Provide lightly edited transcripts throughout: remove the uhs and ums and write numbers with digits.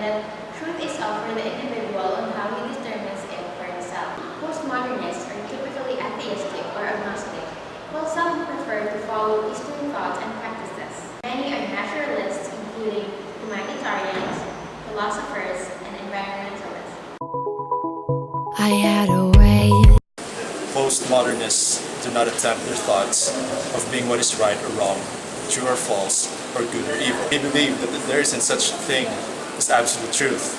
that truth is up for the individual on how he determines it for himself. Postmodernists are typically atheistic or agnostic, while some prefer to follow Eastern thoughts and practices. Many are naturalists, including humanitarians, philosophers, and environmentalists. I had a way. Postmodernists do not attempt their thoughts of being what is right or wrong, true or false, or good or evil. They believe that there isn't such a thing as absolute truth.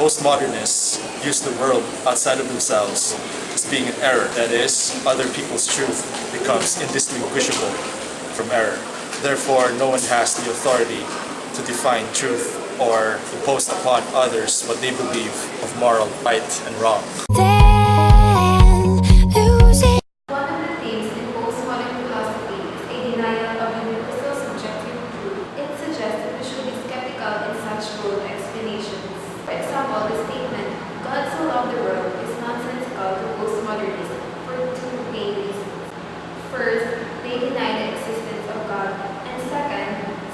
Postmodernists use the world outside of themselves as being an error. That is, other people's truth becomes indistinguishable from error. Therefore, no one has the authority to define truth or impose upon others what they believe of moral right and wrong. One of the themes in postmodern philosophy is a denial of universal subjective truth. It suggests that we should be skeptical in such bold explanations. For example, the statement, "God so loved the world," is nonsensical to postmodernism for two main reasons. First, they deny the existence of God, and second,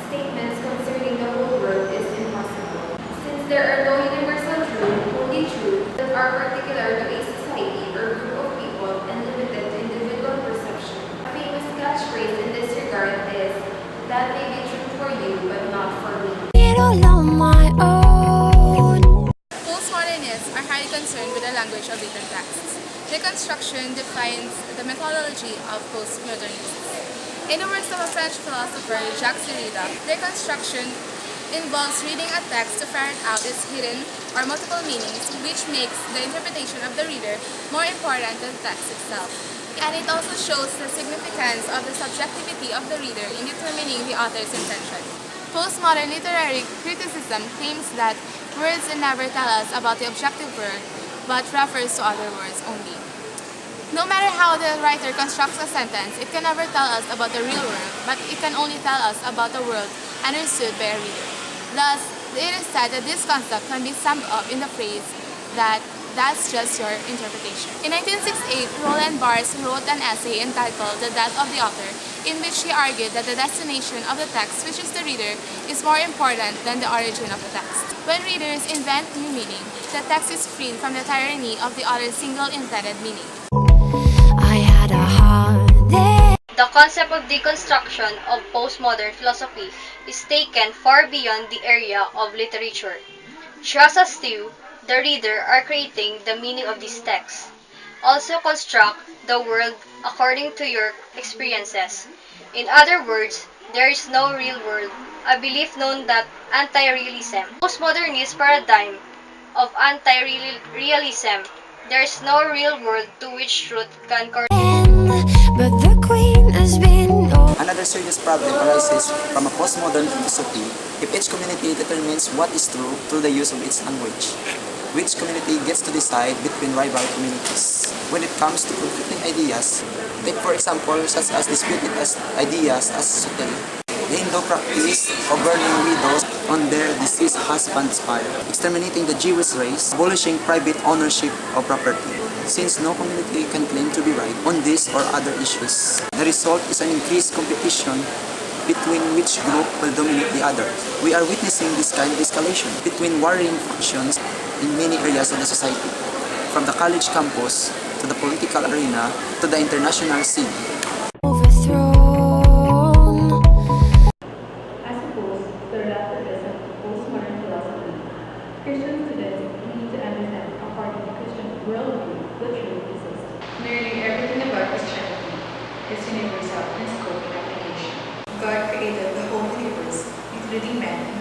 statements concerning the whole world is impossible. Since there are no universal truth, only truths that are particular to a society or group of people and limited to individual perception. A famous catchphrase in this regard is, "That may be true for you, but not for me." Postmodernists are highly concerned with the language of written texts. Deconstruction defines the methodology of postmodernists. In the words of a French philosopher, Jacques Derrida, deconstruction involves reading a text to ferret out its hidden or multiple meanings, which makes the interpretation of the reader more important than the text itself. And it also shows the significance of the subjectivity of the reader in determining the author's intention. Postmodern literary criticism claims that words never tell us about the objective word, but refers to other words only. No matter how the writer constructs a sentence, it can never tell us about the real world, but it can only tell us about the world understood by a reader. Thus, it is said that this concept can be summed up in the phrase that that's just your interpretation. In 1968, Roland Barthes wrote an essay entitled "The Death of the Author," in which he argued that the destination of the text, which is the reader, is more important than the origin of the text. When readers invent new meaning, the text is freed from the tyranny of the author's single intended meaning. I had a hard day. The concept of deconstruction of postmodern philosophy is taken far beyond the area of literature. Just as you, the reader, are creating the meaning of these texts. Also construct the world according to your experiences. In other words, there is no real world, a belief known that anti-realism. Postmodernist paradigm of anti-realism, there is no real world to which truth can correspond. But the queen has been Another serious problem arises from a postmodern philosophy if each community determines what is true through the use of its language. Which community gets to decide between rival communities? When it comes to conflicting ideas, take for example such as disputed ideas as suttery. The Hindu practice of burning widows on their deceased husband's fire, exterminating the Jewish race, abolishing private ownership of property. Since no community can claim to be right on this or other issues, the result is an increased competition between which group will dominate the other. We are witnessing this kind of escalation between warring factions in many areas of the society, from the college campus to the political arena to the international scene. overthrown. I suppose the relativism of postmodern philosophy, Christian students need to understand, according to Christian worldview, the truth exists. Nearly everything about Christianity is universal in scope and application. God created the whole universe, including man and